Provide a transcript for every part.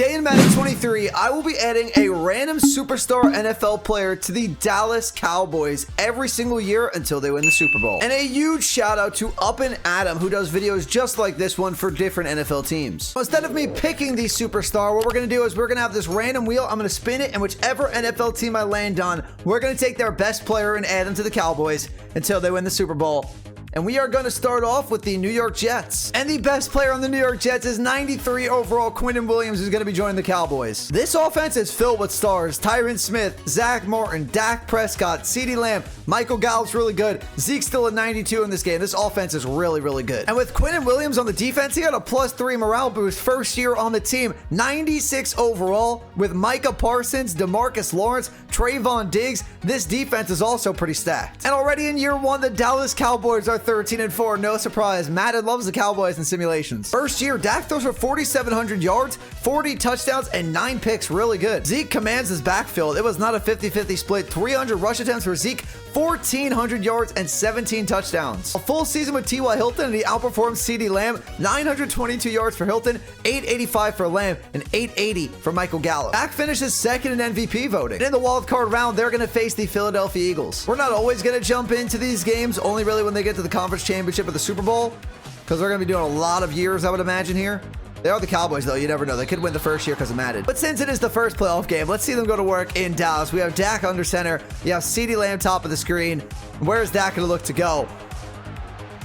Today in Madden 23, I will be adding a random superstar NFL player to the Dallas Cowboys every single year until they win the Super Bowl. And a huge shout out to Up and Adam, who does videos just like this one for different NFL teams. So instead of me picking the superstar, what we're going to do is we're going to have this random wheel. I'm going to spin it, and whichever NFL team I land on, we're going to take their best player and add them to the Cowboys until they win the Super Bowl. And we are going to start off with the New York Jets. And the best player on the New York Jets is 93 overall Quinnen Williams, who's going to be joining the Cowboys. This offense is filled with stars. Tyron Smith, Zach Martin, Dak Prescott, CeeDee Lamb, Michael Gallup's really good. Zeke's still at 92 in this game. This offense is really, really good. And with Quinnen Williams on the defense, he got a +3 morale boost first year on the team. 96 overall with Micah Parsons, DeMarcus Lawrence, Trayvon Diggs. This defense is also pretty stacked. And already in year one, the Dallas Cowboys are 13-4. No surprise. Madden loves the Cowboys in simulations. First year, Dak throws for 4,700 yards, 40 touchdowns, and 9 picks. Really good. Zeke commands his backfield. It was not a 50-50 split. 300 rush attempts for Zeke, 1,400 yards, and 17 touchdowns. A full season with T.Y. Hilton, and he outperformed CeeDee Lamb. 922 yards for Hilton, 885 for Lamb, and 880 for Michael Gallup. Dak finishes second in MVP voting. And in the wild card round, they're going to face the Philadelphia Eagles. We're not always going to jump into these games, only really when they get to the conference championship or the Super Bowl, because they're going to be doing a lot of years, I would imagine, here. They are the Cowboys, though. You never know. They could win the first year because of Madden. But since it is the first playoff game, let's see them go to work in Dallas. We have Dak under center. You have CeeDee Lamb top of the screen. Where's Dak going to look to go?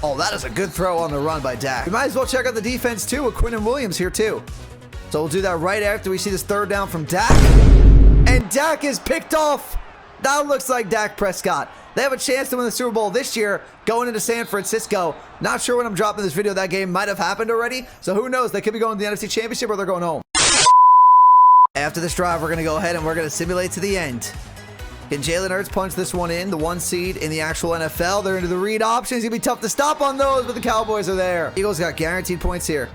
Oh, that is a good throw on the run by Dak. We might as well check out the defense, too, with Quinnen Williams here, too. So we'll do that right after we see this third down from Dak. And Dak is picked off. That looks like Dak Prescott. They have a chance to win the Super Bowl this year going into San Francisco. Not sure when I'm dropping this video. That game might have happened already. So who knows? They could be going to the NFC Championship or they're going home. After this drive, we're going to go ahead and we're going to simulate to the end. Can Jalen Hurts punch this one in? The 1 seed in the actual NFL. They're into the read options. It's going to be tough to stop on those, but the Cowboys are there. Eagles got guaranteed points here.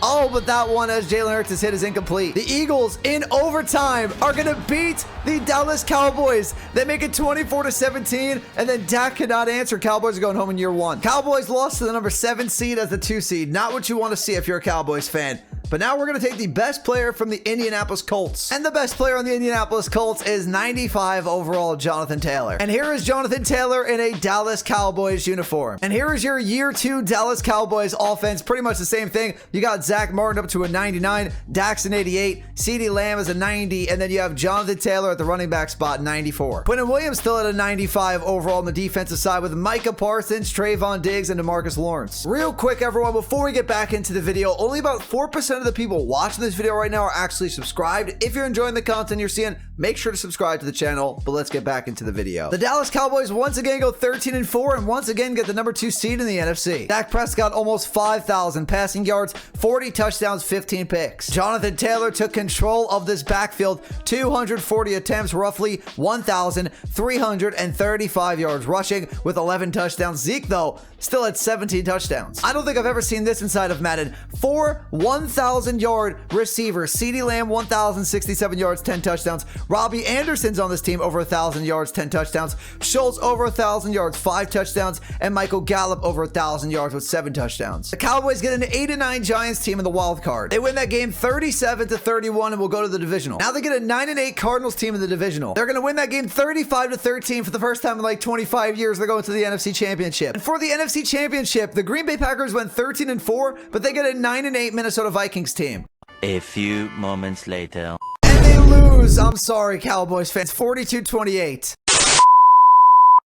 Oh, but that one as Jalen Hurts' hit is incomplete. The Eagles in overtime are going to beat the Dallas Cowboys. They make it 24-17, and then Dak cannot answer. Cowboys are going home in year one. Cowboys lost to the number 7 seed as the 2 seed. Not what you want to see if you're a Cowboys fan. But now we're going to take the best player from the Indianapolis Colts. And the best player on the Indianapolis Colts is 95 overall Jonathan Taylor. And here is Jonathan Taylor in a Dallas Cowboys uniform. And here is your year 2 Dallas Cowboys offense. Pretty much the same thing. You got Zach Martin up to a 99, Dax an 88, CeeDee Lamb is a 90, and then you have Jonathan Taylor at the running back spot, 94. Quinnen Williams still at a 95 overall on the defensive side with Micah Parsons, Trayvon Diggs, and DeMarcus Lawrence. Real quick, everyone, before we get back into the video, only about 4% of the people watching this video right now are actually subscribed. If you're enjoying the content you're seeing, make sure to subscribe to the channel, but let's get back into the video. The Dallas Cowboys once again go 13-4 and once again get the number 2 seed in the NFC. Dak Prescott almost 5,000 passing yards, 40 touchdowns, 15 picks. Jonathan Taylor took control of this backfield, 240 attempts, roughly 1,335 yards rushing with 11 touchdowns. Zeke, though, still had 17 touchdowns. I don't think I've ever seen this inside of Madden. 4 1,000-yard receivers. CeeDee Lamb, 1,067 yards, 10 touchdowns. Robbie Anderson's on this team, over 1,000 yards, 10 touchdowns. Schultz, over 1,000 yards, 5 touchdowns. And Michael Gallup, over 1,000 yards with 7 touchdowns. The Cowboys get an 8-9 Giants team in the wild card. They win that game 37-31 and will go to the divisional. Now they get a 9-8 Cardinals team in the divisional. They're going to win that game 35-13 for the first time in like 25 years. They're going to the NFC Championship. And for the NFC Championship, the Green Bay Packers went 13-4, but they get a 9-8 Minnesota Vikings team. A few moments later. And they lose. I'm sorry, Cowboys fans. 42-28.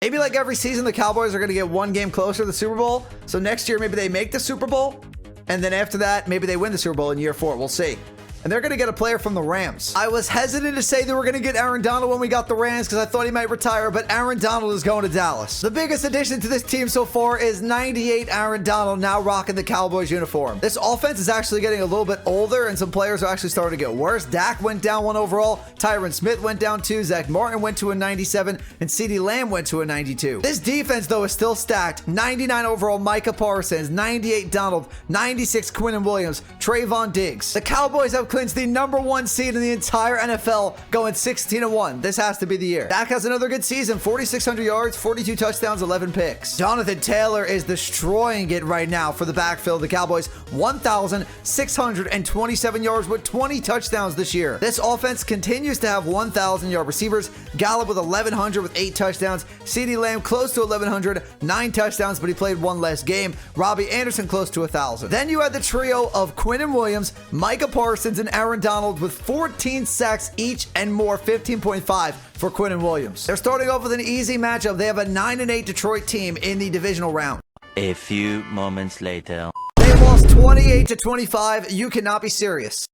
Maybe like every season, the Cowboys are going to get one game closer to the Super Bowl. So next year, maybe they make the Super Bowl. And then after that, maybe they win the Super Bowl in year 4. We'll see. And they're going to get a player from the Rams. I was hesitant to say they were going to get Aaron Donald when we got the Rams because I thought he might retire, but Aaron Donald is going to Dallas. The biggest addition to this team so far is 98 Aaron Donald now rocking the Cowboys uniform. This offense is actually getting a little bit older and some players are actually starting to get worse. Dak went down 1 overall. Tyron Smith went down 2. Zach Martin went to a 97 and CeeDee Lamb went to a 92. This defense, though, is still stacked. 99 overall Micah Parsons, 98 Donald, 96 Quinnen Williams, Trayvon Diggs. The Cowboys have have clinched the #1 seed in the entire NFL, going 16-1. This has to be the year. Dak has another good season, 4,600 yards, 42 touchdowns, 11 picks. Jonathan Taylor is destroying it right now for the backfield. The Cowboys, 1,627 yards with 20 touchdowns this year. This offense continues to have 1,000-yard receivers. Gallup with 1,100 with 8 touchdowns. CeeDee Lamb close to 1,100, 9 touchdowns, but he played one less game. Robbie Anderson close to 1,000. Then you had the trio of Quinnen Williams, Micah Parsons, and Aaron Donald with 14 sacks each and more, 15.5 for Quinnen Williams. They're starting off with an easy matchup. They have a 9-8 Detroit team in the divisional round. A few moments later. They lost 28-25. You cannot be serious.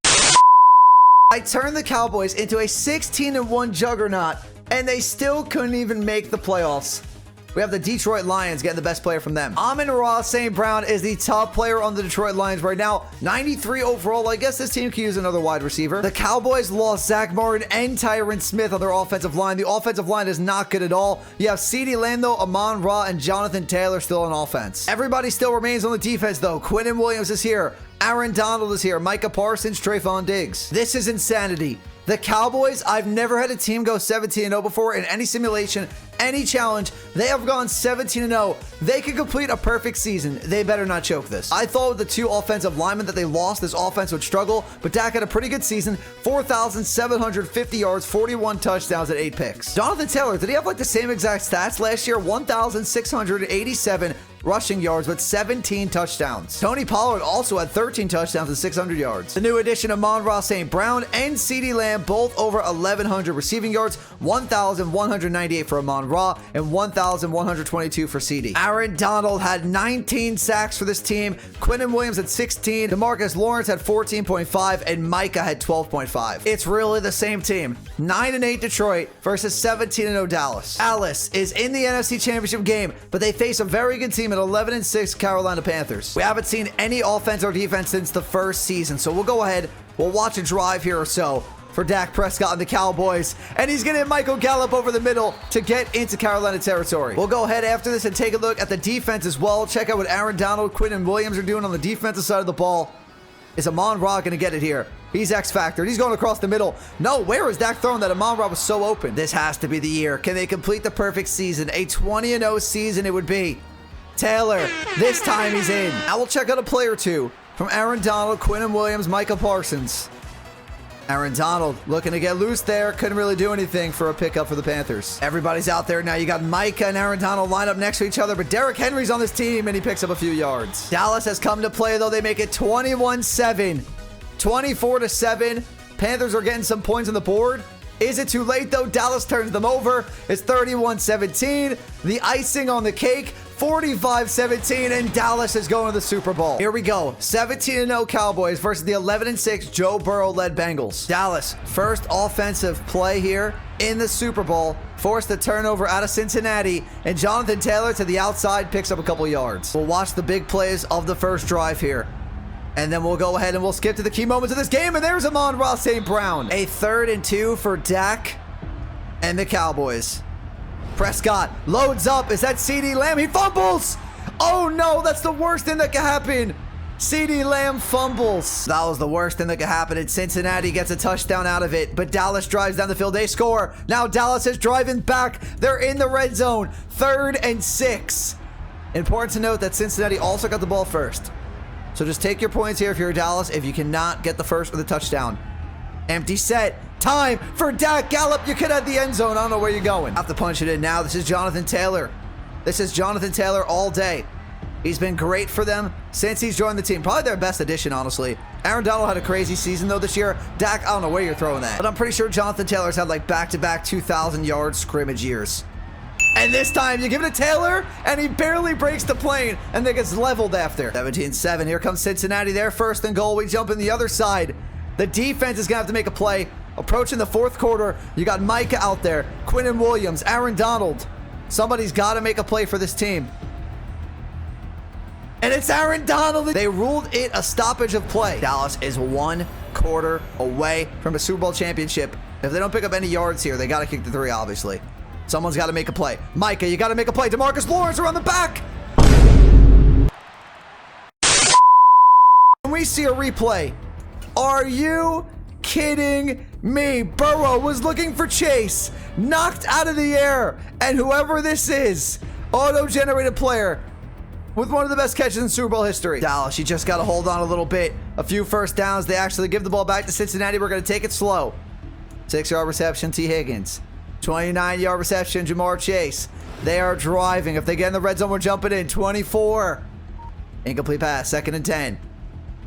I turned the Cowboys into a 16-1 juggernaut, and they still couldn't even make the playoffs. We have the Detroit Lions getting the best player from them. Amon-Ra St. Brown is the top player on the Detroit Lions right now. 93 overall. I guess this team can use another wide receiver. The Cowboys lost Zach Martin and Tyron Smith on their offensive line. The offensive line is not good at all. You have CeeDee Lamb, though, Amon-Ra, and Jonathan Taylor still on offense. Everybody still remains on the defense, though. Quinnen Williams is here. Aaron Donald is here. Micah Parsons, Trayvon Diggs. This is insanity. The Cowboys, I've never had a team go 17-0 before in any simulation, any challenge. They have gone 17-0. They could complete a perfect season. They better not choke this. I thought with the 2 offensive linemen that they lost, this offense would struggle, but Dak had a pretty good season. 4,750 yards, 41 touchdowns, and 8 picks. Jonathan Taylor, did he have like the same exact stats last year? 1,687 rushing yards with 17 touchdowns. Tony Pollard also had 13 touchdowns and 600 yards. The new addition of Amon-Ra St. Brown and CeeDee Lamb, both over 1,100 receiving yards, 1,198 for Amon-Ra and 1,122 for CeeDee. Aaron Donald had 19 sacks for this team. Quinnen Williams had 16. DeMarcus Lawrence had 14.5 and Micah had 12.5. It's really the same team. 9-8 Detroit versus 17-0 Dallas. Dallas is in the NFC Championship game, but they face a very good team at 11-6 Carolina Panthers. We haven't seen any offense or defense since the first season, so we'll go ahead. We'll watch a drive here or so for Dak Prescott and the Cowboys, and he's going to hit Michael Gallup over the middle to get into Carolina territory. We'll go ahead after this and take a look at the defense as well. Check out what Aaron Donald, Quinnen Williams are doing on the defensive side of the ball. Is Amon-Ra going to get it here? He's X-Factor. He's going across the middle. No, where is Dak throwing that? Amon-Ra was so open. This has to be the year. Can they complete the perfect season? A 20-0 season it would be. Taylor, this time he's in. Now we'll check out a play or two from Aaron Donald, Quinnen Williams, Micah Parsons. Aaron Donald looking to get loose there. Couldn't really do anything for a pickup for the Panthers. Everybody's out there now. You got Micah and Aaron Donald lined up next to each other, but Derrick Henry's on this team, and he picks up a few yards. Dallas has come to play, though. They make it 21-7. 24-7. Panthers are getting some points on the board. Is it too late, though? Dallas turns them over. It's 31-17. The icing on the cake, 45-17, and Dallas is going to the Super Bowl. Here we go. 17-0 Cowboys versus the 11-6 Joe Burrow-led Bengals. Dallas, first offensive play here in the Super Bowl. Forced the turnover out of Cincinnati, and Jonathan Taylor to the outside picks up a couple yards. We'll watch the big plays of the first drive here. And then we'll go ahead and we'll skip to the key moments of this game. And there's Amon-Ra St. Brown. A 3rd and 2 for Dak and the Cowboys. Prescott loads up. Is that CeeDee Lamb? He fumbles. Oh, no. That's the worst thing that could happen. CeeDee Lamb fumbles. That was the worst thing that could happen. And Cincinnati gets a touchdown out of it. But Dallas drives down the field. They score. Now Dallas is driving back. They're in the red zone. 3rd and 6. Important to note that Cincinnati also got the ball first. So just take your points here if you're Dallas if you cannot get the first or the touchdown. Empty set. Time for Dak. Gallup. You could have the end zone. I don't know where you're going. Have to punch it in now. This is Jonathan Taylor. This is Jonathan Taylor all day. He's been great for them since he's joined the team. Probably their best addition, honestly. Aaron Donald had a crazy season, though, this year. Dak, I don't know where you're throwing that. But I'm pretty sure Jonathan Taylor's had like back-to-back 2,000-yard scrimmage years. And this time, you give it to Taylor, and he barely breaks the plane, and then gets leveled after. 17-7. Here comes Cincinnati. They're 1st and goal. We jump in the other side. The defense is going to have to make a play. Approaching the 4th quarter, you got Micah out there, Quinnen Williams, Aaron Donald. Somebody's got to make a play for this team. And it's Aaron Donald. They ruled it a stoppage of play. Dallas is 1 quarter away from a Super Bowl championship. If they don't pick up any yards here, they got to kick the 3, obviously. Someone's got to make a play. Micah, you got to make a play. DeMarcus Lawrence around the back. When we see a replay, are you kidding me? Burrow was looking for Chase, knocked out of the air, and whoever this is, auto-generated player with one of the best catches in Super Bowl history. Dallas, you just got to hold on a little bit. A few first downs. They actually give the ball back to Cincinnati. We're going to take it slow. 6-yard reception, T. Higgins. 29-yard reception, Jamar Chase. They are driving. If they get in the red zone, we're jumping in. 24. Incomplete pass, 2nd and 10.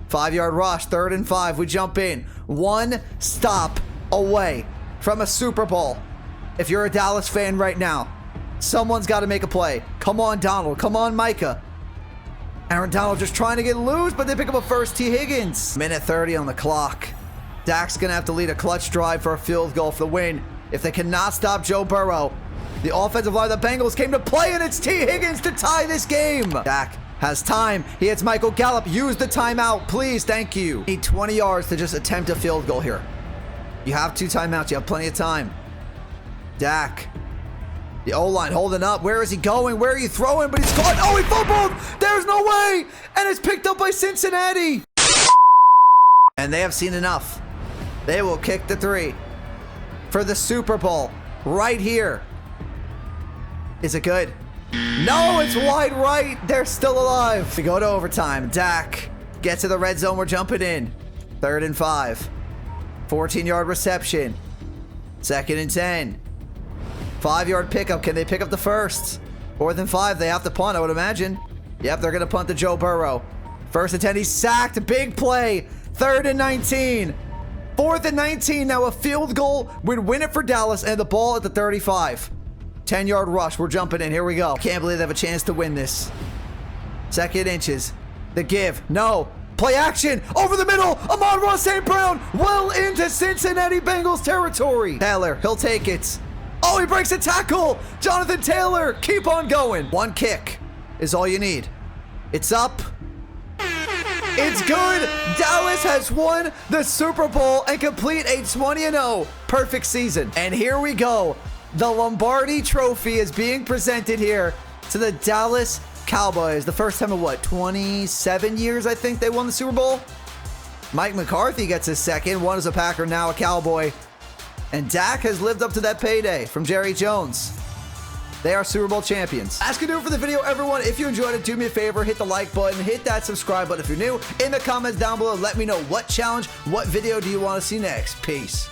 5-yard rush, 3rd and 5. We jump in. One stop away from a Super Bowl. If you're a Dallas fan right now, someone's got to make a play. Come on, Donald. Come on, Micah. Aaron Donald just trying to get loose, but they pick up a first. T. Higgins. Minute 30 on the clock. Dak's going to have to lead a clutch drive for a field goal for the win. If they cannot stop Joe Burrow, the offensive line of the Bengals came to play, and it's T. Higgins to tie this game. Dak has time. He hits Michael Gallup. Use the timeout, please. Thank you. Need 20 yards to just attempt a field goal here. You have 2 timeouts. You have plenty of time. Dak. The O-line holding up. Where is he going? Where are you throwing? But he's caught. Oh, he fumbled. There's no way. And it's picked up by Cincinnati. And they have seen enough. They will kick the 3 for the Super Bowl right here. Is it good? No, it's wide right. They're still alive. We go to overtime. Dak gets to the red zone. We're jumping in. 3rd and 5. 14-yard reception. 2nd and 10. 5-yard pickup. Can they pick up the first? 4th and 5. They have to punt, I would imagine. Yep, they're going to punt to Joe Burrow. 1st and 10. He's sacked. Big play. 3rd and 19. 4th and 19. Now a field goal would win it for Dallas, and the ball at the 35. 10-yard rush. We're jumping in. Here we go. Can't believe they have a chance to win this. 2nd inches. The give. No. Play action. Over the middle. Amon-Ra St. Brown. Well into Cincinnati Bengals territory. Taylor. He'll take it. Oh, he breaks a tackle. Jonathan Taylor. Keep on going. One kick is all you need. It's up. It's good. Dallas has won the Super Bowl and complete a 20-0 perfect season. And here we go. The Lombardi Trophy is being presented here to the Dallas Cowboys. The first time in what, 27 years, I think they won the Super Bowl? Mike McCarthy gets his second. One as a Packer, now a Cowboy. And Dak has lived up to that payday from Jerry Jones. They are Super Bowl champions. That's gonna do it for the video, everyone. If you enjoyed it, do me a favor, hit the like button, hit that subscribe button if you're new. In the comments down below, let me know what challenge, what video do you want to see next. Peace.